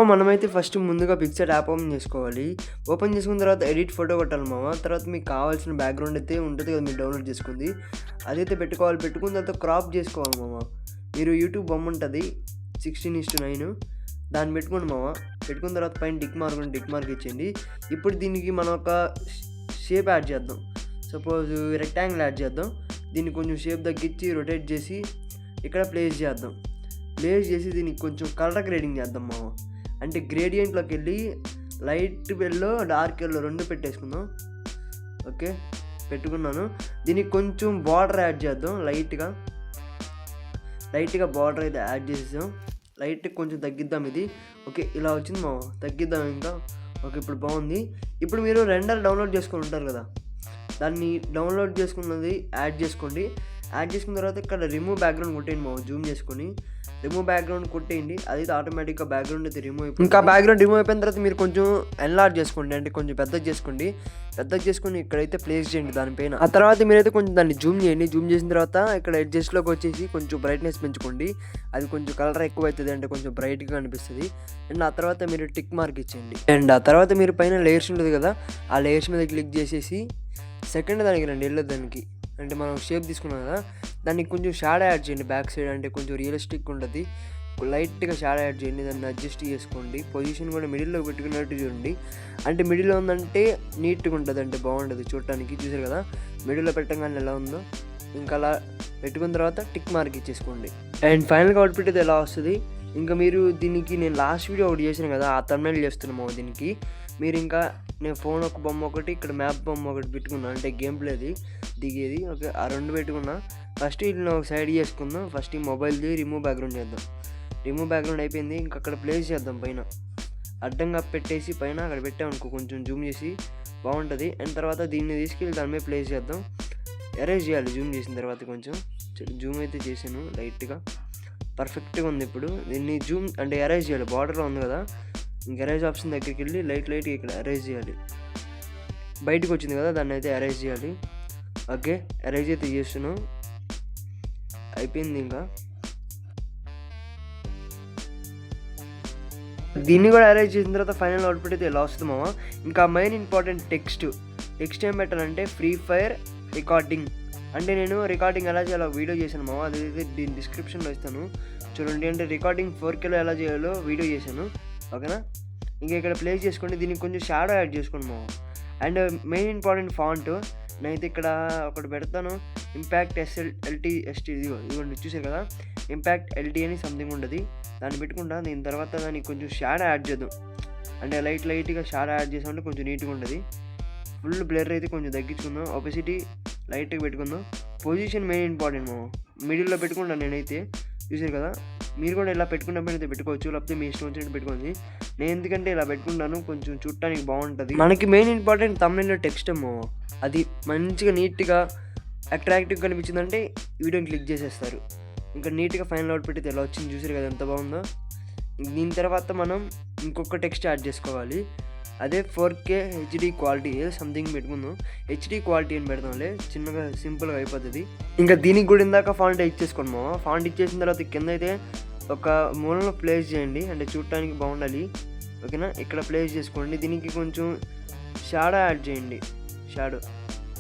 మనమైతే ఫస్ట్ ముందుగా picture app open చేసుకోవాలి. ఓపెన్ చేసుకున్న తర్వాత ఎడిట్ ఫోటో కొట్టాలి మామ. తర్వాత మీకు కావాల్సిన బ్యాక్‌గ్రౌండ్ అయితే ఉంటుంది కదా మీరు డౌన్‌లోడ్ చేసుకుంది. అదైతే పెట్టుకోవాలి. పెట్టుకున్న తర్వాత క్రాప్ చేసుకోవాలి మామ. మీరు యూట్యూబ్ బొమ్మ ఉంటుంది 16:9 దాన్ని పెట్టుకోండి మామ. పెట్టుకున్న తర్వాత పైన టిక్ మార్క్ ఇచ్చేయండి. ఇప్పుడు దీనికి మనం ఒక షేప్ యాడ్ చేద్దాం. సపోజ్ రెక్టాంగిల్ యాడ్ చేద్దాం. దీన్ని కొంచెం షేప్ తగ్గించి రొటేట్ చేసి ఇక్కడ ప్లేస్ చేద్దాం. ప్లేస్ చేసి దీనికి కొంచెం కలర్ గ్రేడింగ్ చేద్దాం మామ. అంటే గ్రేడియంట్లోకి వెళ్ళి లైట్ ఎల్లో డార్క్ ఎల్లో 2 పెట్టేసుకుందాం. ఓకే, పెట్టుకున్నాను. దీనికి కొంచెం బార్డర్ యాడ్ చేద్దాం. లైట్గా బార్డర్ అయితే యాడ్ చేసేసాం. లైట్ కొంచెం తగ్గిద్దాం ఇది. ఓకే, ఇలా వచ్చింది మామ. తగ్గిద్దాం ఇంకా. ఓకే, ఇప్పుడు బాగుంది. ఇప్పుడు మీరు రెండర్ డౌన్లోడ్ చేసుకొని ఉంటారు కదా, దాన్ని డౌన్లోడ్ చేసుకున్నది యాడ్ చేసుకోండి. యాడ్ చేసుకున్న తర్వాత ఇక్కడ రిమూవ్ బ్యాక్గ్రౌండ్ కొట్టేయండి మామ. జూమ్ చేసుకొని రిమూవ్ బ్యాక్గ్రౌండ్ కొట్టేయండి. అది ఆటోమేటిక్గా బ్యాక్గ్రౌండ్ అయితే రిమూవ్ అయిపోయింది. ఇంకా బ్యాక్గ్రౌండ్ రిమూవ్ అయిపోయిన తర్వాత మీరు కొంచెం ఎన్లార్జ్ చేసుకోండి, అంటే కొంచెం పెద్దగా చేసుకొని ఇక్కడైతే ప్లేస్ చేయండి దానిపైన. ఆ తర్వాత మీరైతే కొంచెం దాన్ని జూమ్ చేయండి. జూమ్ చేసిన తర్వాత ఇక్కడ అడ్జస్ట్లోకి వచ్చేసి కొంచెం బ్రైట్నెస్ పెంచుకోండి. అది కొంచెం కలర్ ఎక్కువ అవుతుంది, అంటే కొంచెం బ్రైట్గా కనిపిస్తుంది. అండ్ ఆ తర్వాత మీరు టిక్ మార్క్ ఇచ్చేయండి. అండ్ ఆ తర్వాత మీరు పైన లేయర్స్ ఉంటుంది కదా, ఆ లేయర్స్ మీద క్లిక్ చేసేసి సెకండ్ దానికి రండి. దానికి అంటే మనం షేప్ తీసుకున్నాం కదా, దానికి కొంచెం షాడో యాడ్ చేయండి. బ్యాక్ సైడ్ అంటే కొంచెం రియలిస్టిక్ ఉంటుంది. లైట్గా షాడో యాడ్ చేయండి. దాన్ని అడ్జస్ట్ చేసుకోండి. పొజిషన్ కూడా మిడిల్లో పెట్టుకున్నట్టు చూడండి. అంటే మిడిల్లో ఉందంటే నీట్గా ఉంటుంది, అంటే బాగుంటుంది చూడటానికి. చూసారు కదా మిడిల్లో పెట్టగానే ఎలా ఉందో. ఇంకా అలా పెట్టుకున్న తర్వాత టిక్ మార్క్ ఇచ్చేసుకోండి. అండ్ ఫైనల్గా అవుట్పుట్ అయితే ఎలా వస్తుంది. ఇంకా మీరు దీనికి నేను లాస్ట్ వీడియో ఒకటి చేశాను కదా, ఆ థంబ్నెయిల్ చేస్తున్నాము. దీనికి మీరు ఇంకా నేను ఫోన్ ఒక బొమ్మ ఒకటి, ఇక్కడ మ్యాప్ బొమ్మ ఒకటి పెట్టుకున్నాను, అంటే గేమ్ ప్లేది దిగేది. ఓకే, ఆ 2 పెట్టుకున్నా. ఫస్ట్ వీటిని ఒక సైడ్ చేసుకుందాం. ఫస్ట్ ఈ మొబైల్ది రిమూవ్ బ్యాక్గ్రౌండ్ చేద్దాం. రిమూవ్ బ్యాక్గ్రౌండ్ అయిపోయింది. ఇంకా అక్కడ ప్లేస్ చేద్దాం. పైన అడ్డంగా పెట్టేసి పైన అక్కడ పెట్టామనుకో కొంచెం జూమ్ చేసి బాగుంటుంది. అండ్ తర్వాత దీన్ని తీసుకెళ్ళి దాని మీద ప్లేస్ చేద్దాం. ఎరేజ్ చేయాలి జూమ్ చేసిన తర్వాత. కొంచెం జూమ్ అయితే చేశాను లైట్గా. పర్ఫెక్ట్గా ఉంది. ఇప్పుడు దీన్ని జూమ్ అంటే ఎరేజ్ చేయాలి. బార్డర్లో ఉంది కదా, ఇంక ఎరేజ్ ఆప్షన్ దగ్గరికి వెళ్ళి లైట్గా ఇక్కడ ఎరేజ్ చేయాలి. బయటకు వచ్చింది కదా, దాన్ని అయితే ఎరేజ్ చేయాలి. ఓకే, ఎరేజ్ అయితే చేస్తున్నాం. అయిపోయింది. ఇంకా దీన్ని కూడా అరేంజ్ చేసిన తర్వాత ఫైనల్ అవుట్పుట్ అయితే ఎలా వస్తుంది మామ. ఇంకా మెయిన్ ఇంపార్టెంట్ టెక్స్ట్ ఏం పెట్టాలంటే ఫ్రీ ఫైర్ రికార్డింగ్. అంటే నేను రికార్డింగ్ ఎలా చేయాలో వీడియో చేశాను మామ. అదైతే దీని డిస్క్రిప్షన్లో ఇస్తాను చూడండి. అంటే రికార్డింగ్ 4Kలో ఎలా చేయాలో వీడియో చేశాను. ఓకేనా, ఇంకా ఇక్కడ ప్లేస్ చేసుకోండి. దీనికి కొంచెం షాడో యాడ్ చేసుకోండి మామ. అండ్ మెయిన్ ఇంపార్టెంట్ ఫాంట్ నేనైతే ఇక్కడ ఒకటి పెడతాను. ఇంపాక్ట్ SLT ఇదిగోండి చూసారు కదా, ఇంపాక్ట్ LT అని సంథింగ్ ఉంటుంది. దాన్ని పెట్టుకుంటా. దీని తర్వాత దానికి కొంచెం షాడో యాడ్ చేద్దాం. అంటే లైట్గా షాడో యాడ్ చేసామంటే కొంచెం నీట్గా ఉంటుంది. ఫుల్ బ్లర్ అయితే కొంచెం తగ్గించుకుందాం. ఒపెసిటీ లైట్గా పెట్టుకుందాం. పొజిషన్ మెయిన్ ఇంపార్టెంట్ మామ. మిడిల్లో పెట్టుకుంటాను నేనైతే. చూసారు కదా, మీరు కూడా ఇలా పెట్టుకున్నప్పుడు పెట్టుకోవచ్చు, లేకపోతే మీ ఇష్టం వచ్చినట్టు పెట్టుకోండి. నేను ఎందుకంటే ఇలా పెట్టుకుంటాను, కొంచెం చూడటానికి బాగుంటుంది. మనకి మెయిన్ ఇంపార్టెంట్ థంబ్నెయిల్లో టెక్స్ట్ ఏమో, అది మంచిగా నీట్గా అట్రాక్టివ్గా కనిపించిందంటే వీడియోని క్లిక్ చేసేస్తారు. ఇంకా నీట్గా ఫైనల్ అవుట్పుట్ అయితే ఎలా వచ్చింది చూసారు కదా, ఎంత బాగుందో. దీని తర్వాత మనం ఇంకొక టెక్స్ట్ యాడ్ చేసుకోవాలి. అదే 4K HD క్వాలిటీ సంథింగ్ పెట్టుకుందాం. HD క్వాలిటీ అని పెడతాంలే, చిన్నగా సింపుల్గా అయిపోతుంది. ఇంకా దీనికి కూడా ఇందాక ఫాంట్ ఇచ్చేసుకోండి మామ. ఫాంట్ ఇచ్చేసిన తర్వాత కింద అయితే ఒక మూలలో ప్లేస్ చేయండి, అంటే చూడటానికి బాగుండాలి. ఓకేనా, ఇక్కడ ప్లేస్ చేసుకోండి. దీనికి కొంచెం షాడో యాడ్ చేయండి.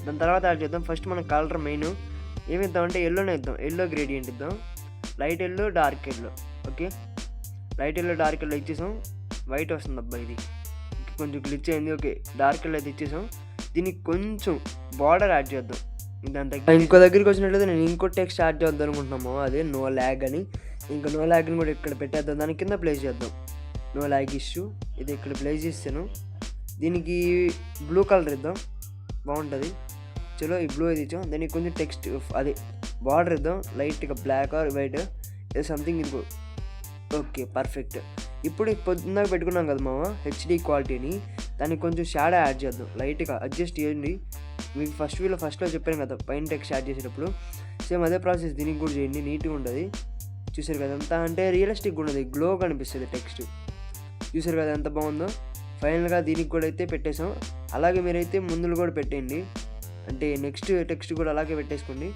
దాని తర్వాత యాడ్ చేద్దాం. ఫస్ట్ మన కలర్ మెయిన్ ఏమిద్దామంటే ఎల్లోనే ఇద్దాం. ఎల్లో గ్రేడియంట్ ఇద్దాం. Light yellow dark yellow. Okay, light yellow dark yellow ఇచ్చేసాం. వైట్ వస్తుంది అబ్బా, ఇది కొంచెం గ్లిచ్ అయింది. ఓకే, డార్క్ ఎల్లో అయితే ఇచ్చేసాం. దీనికి కొంచెం బార్డర్ యాడ్ చేద్దాం. దాని దగ్గర ఇంకో దగ్గరికి వచ్చినట్లయితే నేను ఇంకో టెక్స్ట్ యాడ్ చేద్దాం అనుకుంటున్నాము. అదే నో ల్యాగ్ అని. ఇంకా నో ల్యాగ్ని కూడా ఇక్కడ పెట్టేద్దాం. దాని కింద ప్లేస్ చేద్దాం. నో ల్యాగ్ ఇష్యూ ఇది ఇక్కడ ప్లేస్ చేస్తాను. దీనికి బ్లూ కలర్ ఇద్దాం, బాగుంటుంది. చలో ఈ బ్లూ అయితే ఇచ్చాం. దానికి కొంచెం టెక్స్ట్ అదే బార్డర్ ఇద్దాం. లైట్గా బ్లాక్ ఆర్ వైట్ ఏదో సంథింగ్ ఇంకో. Okay, perfect. ఇప్పుడు పొద్దున్నగా పెట్టుకున్నాం కదా మామ HD క్వాలిటీని, దానికి కొంచెం షాడో యాడ్ చేద్దాం. లైట్గా అడ్జస్ట్ చేయండి. మీకు ఫస్ట్లో చెప్పాను కదా పైన టెక్స్ట్ యాడ్ చేసేటప్పుడు, సేమ్ అదే ప్రాసెస్ దీనికి కూడా చేయండి. నీట్గా ఉంటుంది. చూసారు కదా, అంతా అంటే రియలిస్టిక్గా ఉన్నది, గ్లో కనిపిస్తుంది టెక్స్ట్. చూసారు కదా ఎంత బాగుందో. ఫైనల్గా దీనికి కూడా అయితే పెట్టేసాం. అలాగే మీరైతే ముందులు కూడా పెట్టేయండి, అంటే నెక్స్ట్ టెక్స్ట్ కూడా అలాగే పెట్టేసుకోండి.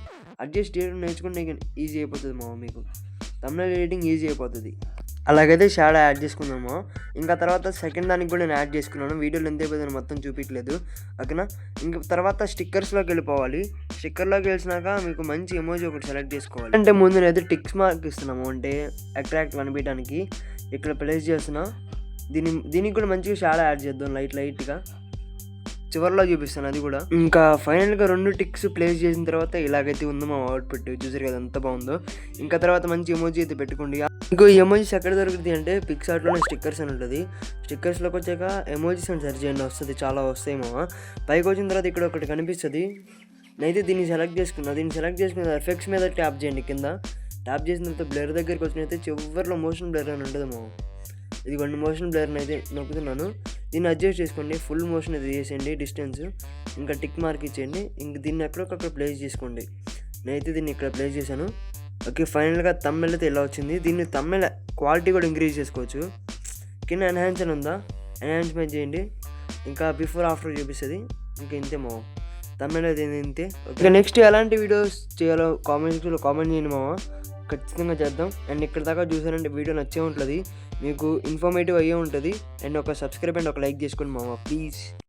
అడ్జస్ట్ చేయడం నేర్చుకుంటే ఈజీ అయిపోతుంది మామ. మీకు థంబ్నెయిల్ ఎడిటింగ్ ఈజీ అయిపోతుంది. అలాగైతే షాడో యాడ్ చేసుకుందాము. ఇంకా తర్వాత సెకండ్ దానికి కూడా నేను యాడ్ చేసుకున్నాను. వీడియోలో ఎంత అయిపోయిందో మొత్తం చూపించలేదు, ఓకేనా. ఇంకా తర్వాత స్టిక్కర్స్లోకి వెళ్ళిపోవాలి. స్టిక్కర్లోకి వెళ్ళినాక మీకు మంచి ఎమోజీ ఒకటి సెలెక్ట్ చేసుకోవాలి. అంటే ముందు నేనైతే టిక్స్ మార్క్ ఇస్తున్నాము, అంటే అట్రాక్ట్ కనిపించడానికి. ఇక్కడ ప్లేస్ చేస్తున్నా. దీనికి కూడా మంచిగా షాడో యాడ్ చేద్దాం లైట్గా. చివరిలో చూపిస్తాను అది కూడా. ఇంకా ఫైనల్గా 2 టిక్స్ ప్లేస్ చేసిన తర్వాత ఇలాగైతే ఉందో మా అవుట్పుట్. చూసారు కదా ఎంత బాగుందో. ఇంకా తర్వాత మంచి ఎమోజీ అయితే పెట్టుకోండి. ఇంకో ఎమోజీస్ ఎక్కడ దొరుకుతుంది అంటే పిక్సార్ట్లోనే స్టిక్కర్స్ అని ఉంటుంది. స్టిక్కర్స్లోకి వచ్చాక ఎమోజీస్ అని సెర్చ్ చేయండి, వస్తుంది, చాలా వస్తాయేమో. పైకి వచ్చిన తర్వాత ఇక్కడ ఒకటి కనిపిస్తుంది. నేనైతే దీన్ని సెలెక్ట్ చేసుకున్న ఎఫెక్ట్స్ మీద ట్యాప్ చేయండి. కింద ట్యాప్ చేసిన తర్వాత బ్లర్ దగ్గరికి వచ్చినైతే చివరిలో మోషన్ బ్లర్ అని ఉంటుందేమో. ఇదిగోండి మోషన్ బ్లర్ని అయితే నొక్కుతున్నాను. దీన్ని అడ్జస్ట్ చేసుకోండి. ఫుల్ మోషన్ అయితే చేసేయండి డిస్టెన్స్. ఇంకా టిక్ మార్క్ ఇచ్చేయండి. ఇంక దీన్ని ఎక్కడొక్కడ ప్లేస్ చేసుకోండి. నేనైతే దీన్ని ఇక్కడ ప్లేస్ చేశాను. ఓకే, ఫైనల్గా తమ్మెల్ అయితే ఇలా వచ్చింది. దీన్ని తమ్మెల్ క్వాలిటీ కూడా ఇంక్రీజ్ చేసుకోవచ్చు. కింద ఎన్హాన్స్ అని ఉందా, ఎన్హాన్స్మెంట్ చేయండి. ఇంకా బిఫోర్ ఆఫ్టర్ చూపిస్తుంది. ఇంకా ఇంతేమో తమ్మెల్ అయితే ఇంతే. ఇంకా నెక్స్ట్ ఎలాంటి వీడియోస్ చేయాలో కామెంట్ చేయండి మామ, ఖచ్చితంగా చేద్దాం. అండ్ ఇక్కడ దాకా చూసారంటే వీడియో నచ్చే ఉంటుంది, మీకు ఇన్ఫర్మేటివ్ అయ్యే ఉంటుంది. అండ్ ఒక సబ్స్క్రైబ్ అండ్ ఒక లైక్ చేసుకోండి మామ, ప్లీజ్.